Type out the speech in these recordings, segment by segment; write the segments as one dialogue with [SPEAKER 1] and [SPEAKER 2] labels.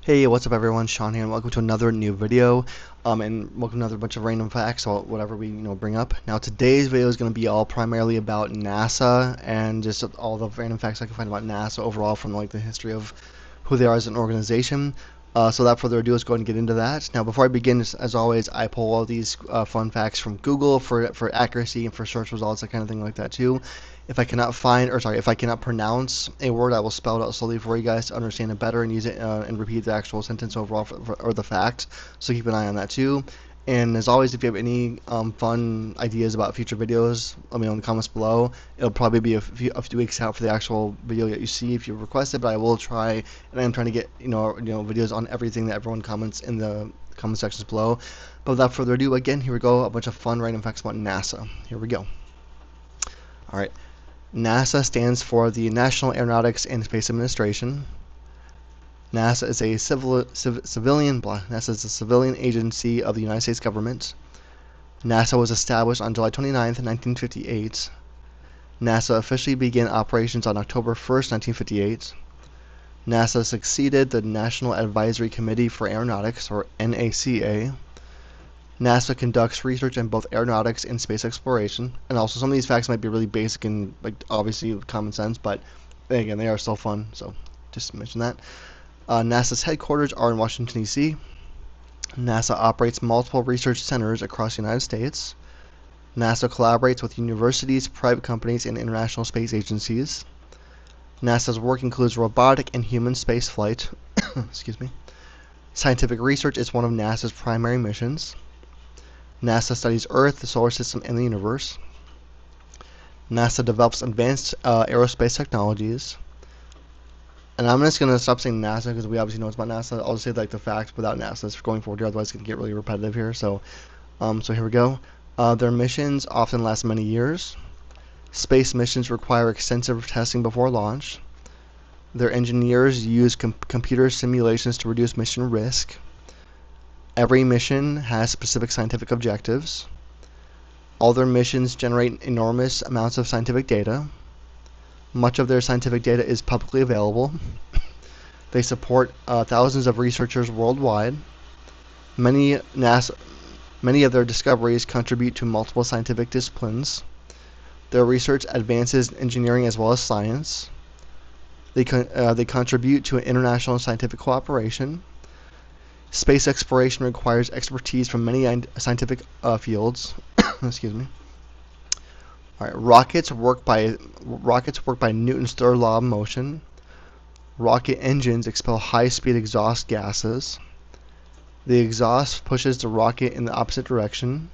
[SPEAKER 1] Hey, what's up everyone? Sean here, and welcome to another new video. And welcome to another bunch of random facts or whatever we bring up. Now today's video is going to be all primarily about NASA and just all the random facts I can find about NASA overall from like the history of who they are as an organization. So without further ado, let's go ahead and get into that. Now before I begin, as always, I pull all these fun facts from Google for accuracy and for search results, that kind of thing like that too. If I cannot if I cannot pronounce a word, I will spell it out slowly for you guys to understand it better and use it and repeat the actual sentence overall or the fact. So keep an eye on that too. And as always, if you have any fun ideas about future videos, let me know in the comments below. It'll probably be a few weeks out for the actual video that you see if you request it, but I will try, and I'm trying to get videos on everything that everyone comments in the comment sections below. But without further ado, again, here we go, a bunch of fun random facts about NASA. Here we go. All right. NASA stands for the National Aeronautics and Space Administration. NASA is a civilian agency of the United States government. NASA was established on July 29th, 1958. NASA officially began operations on October 1st, 1958. NASA succeeded the National Advisory Committee for Aeronautics, or NACA. NASA conducts research in both aeronautics and space exploration. And also, some of these facts might be really basic and like obviously common sense, but again, they are still fun. So just mention that. NASA's headquarters are in Washington, D.C. NASA operates multiple research centers across the United States. NASA collaborates with universities, private companies, and international space agencies. NASA's work includes robotic and human spaceflight. Excuse me. Scientific research is one of NASA's primary missions. NASA studies Earth, the solar system, and the universe. NASA develops advanced aerospace technologies. And I'm just going to stop saying NASA because we obviously know it's about NASA. I'll just say like the facts without NASA for going forward here, otherwise it's going to get really repetitive here. So here we go. Their missions often last many years. Space missions require extensive testing before launch. Their engineers use computer simulations to reduce mission risk. Every mission has specific scientific objectives. All their missions generate enormous amounts of scientific data. Much of their scientific data is publicly available. They support thousands of researchers worldwide. Many of their discoveries contribute to multiple scientific disciplines. Their research advances engineering as well as science. They contribute to international scientific cooperation. Space exploration requires expertise from many scientific fields. Excuse me. All right, rockets work by Newton's third law of motion. Rocket engines expel high-speed exhaust gases. The exhaust pushes the rocket in the opposite direction.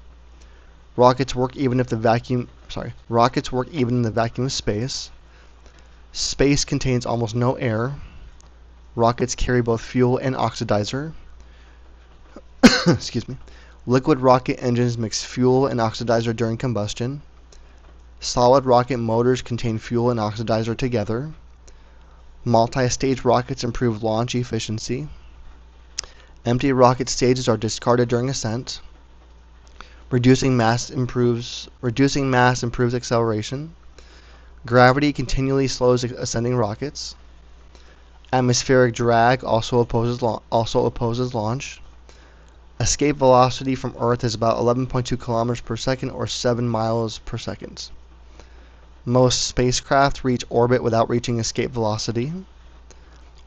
[SPEAKER 1] Rockets work even in the vacuum of space. Space contains almost no air. Rockets carry both fuel and oxidizer. Excuse me. Liquid rocket engines mix fuel and oxidizer during combustion. Solid rocket motors contain fuel and oxidizer together. Multi-stage rockets improve launch efficiency. Empty rocket stages are discarded during ascent. Reducing mass improves acceleration. Gravity continually slows ascending rockets. Atmospheric drag also opposes launch. Escape velocity from Earth is about 11.2 kilometers per second or 7 miles per second. Most spacecraft reach orbit without reaching escape velocity.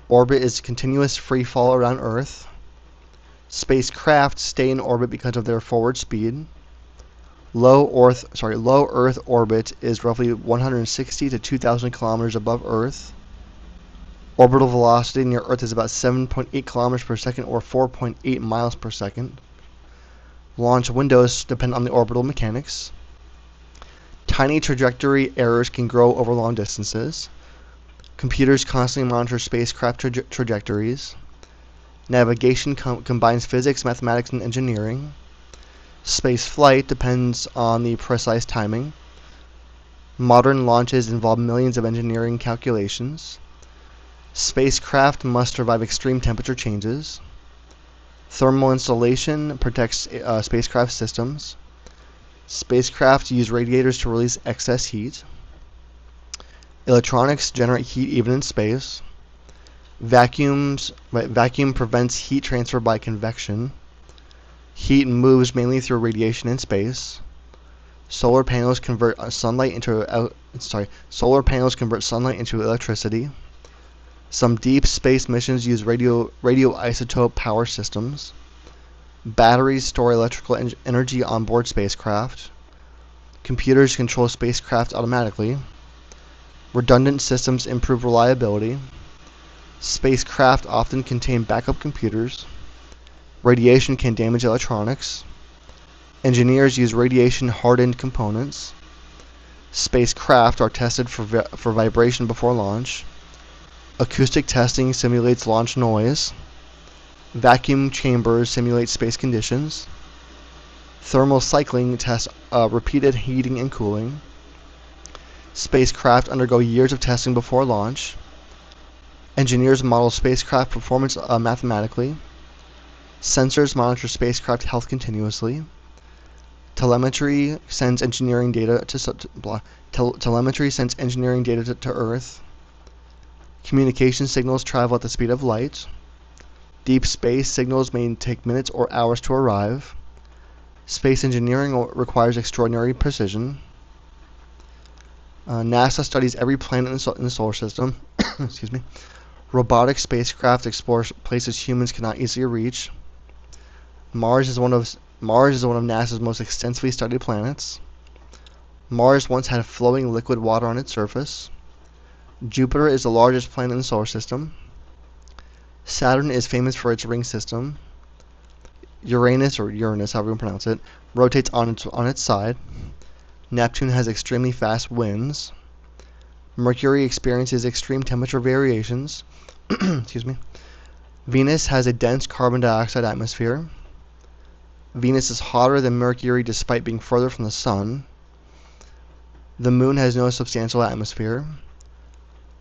[SPEAKER 1] Orbit is continuous free fall around Earth. Spacecraft stay in orbit because of their forward speed. Low Earth orbit is roughly 160 to 2,000 kilometers above Earth. Orbital velocity near Earth is about 7.8 kilometers per second or 4.8 miles per second. Launch windows depend on the orbital mechanics. Tiny trajectory errors can grow over long distances. Computers constantly monitor spacecraft trajectories. Navigation combines physics, mathematics, and engineering. Space flight depends on the precise timing. Modern launches involve millions of engineering calculations. Spacecraft must survive extreme temperature changes. Thermal insulation protects spacecraft systems. Spacecraft use radiators to release excess heat. Electronics generate heat even in space. Vacuum prevents heat transfer by convection. Heat moves mainly through radiation in space. Solar panels convert sunlight into electricity. Some deep space missions use radioisotope power systems. Batteries store electrical energy on board spacecraft. Computers control spacecraft automatically. Redundant systems improve reliability. Spacecraft often contain backup computers. Radiation can damage electronics. Engineers use radiation-hardened components. Spacecraft are tested for vibration before launch. Acoustic testing simulates launch noise. Vacuum chambers simulate space conditions. Thermal cycling tests repeated heating and cooling. Spacecraft undergo years of testing before launch. Engineers model spacecraft performance mathematically. Sensors monitor spacecraft health continuously. Telemetry sends engineering data to Earth. Communication signals travel at the speed of light. Deep space signals may take minutes or hours to arrive. Space engineering requires extraordinary precision. NASA studies every planet in the solar system. Excuse me. Robotic spacecraft explore places humans cannot easily reach. Mars is one of NASA's most extensively studied planets. Mars once had flowing liquid water on its surface. Jupiter is the largest planet in the solar system. Saturn is famous for its ring system. Uranus, however you pronounce it, rotates on its side. Neptune has extremely fast winds. Mercury experiences extreme temperature variations. Excuse me. Venus has a dense carbon dioxide atmosphere. Venus is hotter than Mercury despite being further from the Sun. The Moon has no substantial atmosphere.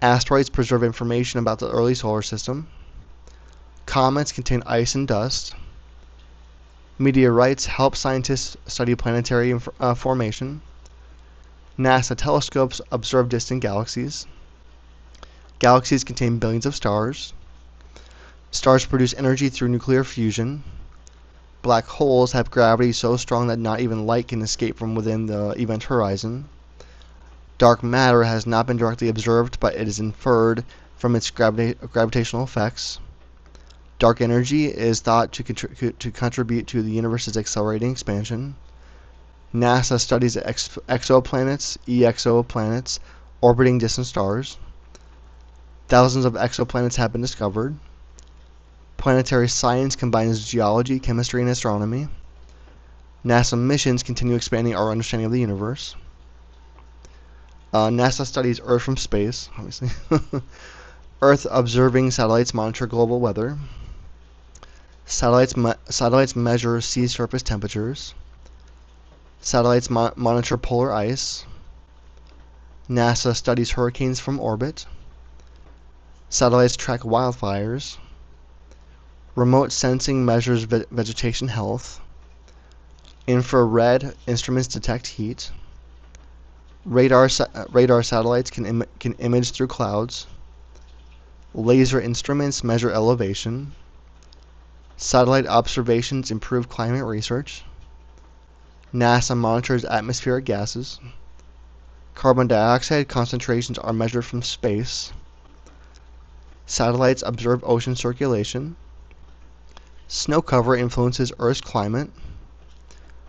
[SPEAKER 1] Asteroids preserve information about the early solar system. Comets contain ice and dust. Meteorites help scientists study planetary formation. NASA telescopes observe distant galaxies. Galaxies contain billions of stars. Stars produce energy through nuclear fusion. Black holes have gravity so strong that not even light can escape from within the event horizon. Dark matter has not been directly observed, but it is inferred from its gravitational effects. Dark energy is thought to contribute to the universe's accelerating expansion. NASA studies exoplanets orbiting distant stars. Thousands of exoplanets have been discovered. Planetary science combines geology, chemistry, and astronomy. NASA missions continue expanding our understanding of the universe. NASA studies Earth from space, obviously. Earth observing satellites monitor global weather. Satellites measure sea surface temperatures. Satellites monitor polar ice. NASA studies hurricanes from orbit. Satellites track wildfires. Remote sensing measures vegetation health. Infrared instruments detect heat. Radar satellites can image through clouds. Laser instruments measure elevation. Satellite observations improve climate research. NASA monitors atmospheric gases. Carbon dioxide concentrations are measured from space. Satellites observe ocean circulation. Snow cover influences Earth's climate.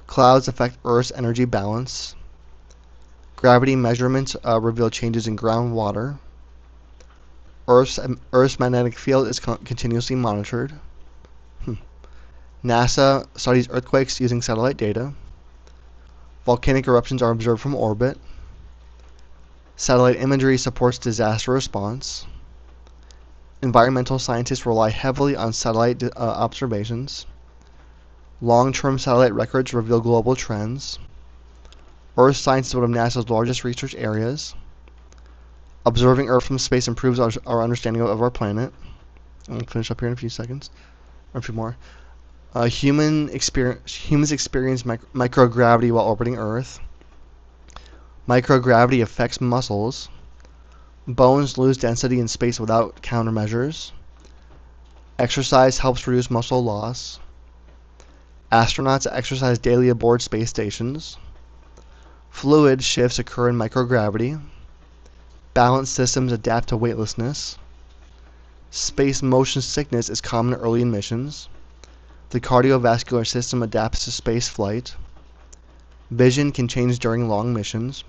[SPEAKER 1] Clouds affect Earth's energy balance. Gravity measurements reveal changes in groundwater. Earth's magnetic field is continuously monitored. NASA studies earthquakes using satellite data. Volcanic eruptions are observed from orbit. Satellite imagery supports disaster response. Environmental scientists rely heavily on satellite observations. Long-term satellite records reveal global trends. Earth science is one of NASA's largest research areas. Observing Earth from space improves our understanding of our planet. I'll finish up here in a few seconds, or a few more. Humans experience microgravity while orbiting Earth. Microgravity affects muscles. Bones lose density in space without countermeasures. Exercise helps reduce muscle loss. Astronauts exercise daily aboard space stations. Fluid shifts occur in microgravity. Balanced systems adapt to weightlessness. Space motion sickness is common early in missions. The cardiovascular system adapts to space flight. Vision can change during long missions.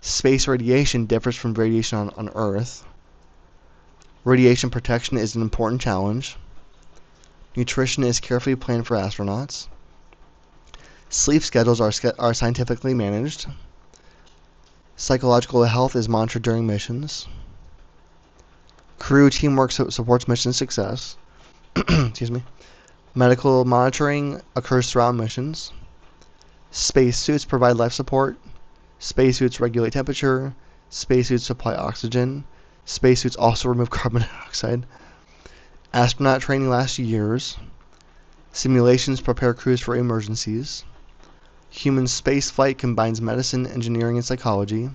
[SPEAKER 1] Space radiation differs from radiation on Earth. Radiation protection is an important challenge. Nutrition is carefully planned for astronauts. Sleep schedules are scientifically managed. Psychological health is monitored during missions. Crew teamwork supports mission success. Excuse me. Medical monitoring occurs throughout missions. Spacesuits provide life support. Spacesuits regulate temperature. Spacesuits supply oxygen. Spacesuits also remove carbon dioxide. Astronaut training lasts years. Simulations prepare crews for emergencies. Human spaceflight combines medicine, engineering, and psychology.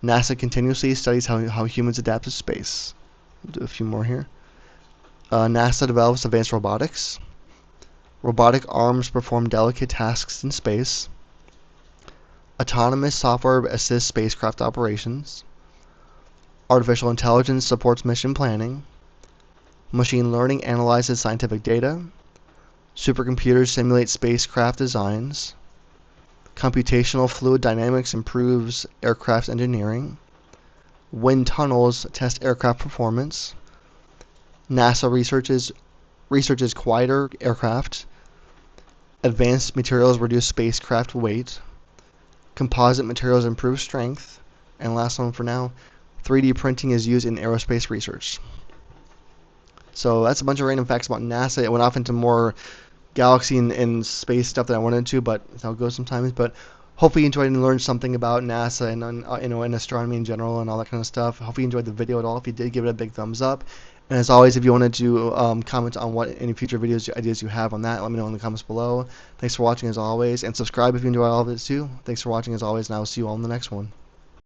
[SPEAKER 1] NASA continuously studies how humans adapt to space. We'll do a few more here. NASA develops advanced robotics. Robotic arms perform delicate tasks in space. Autonomous software assists spacecraft operations. Artificial intelligence supports mission planning. Machine learning analyzes scientific data. Supercomputers simulate spacecraft designs. Computational fluid dynamics improves aircraft engineering. Wind tunnels test aircraft performance. NASA researches quieter aircraft. Advanced materials reduce spacecraft weight. Composite materials improve strength. And last one for now, 3D printing is used in aerospace research. So that's a bunch of random facts about NASA. It went off into more galaxy and space stuff that I wanted to, but that'll go sometimes. But hopefully you enjoyed and learned something about NASA and and astronomy in general and all that kind of stuff. Hopefully you enjoyed the video at all. If you did, give it a big thumbs up. And as always, if you wanted to comment on what any future videos ideas you have on that, let me know in the comments below. Thanks for watching as always, and subscribe if you enjoy all of this too. Thanks for watching as always, and I will see you all in the next one.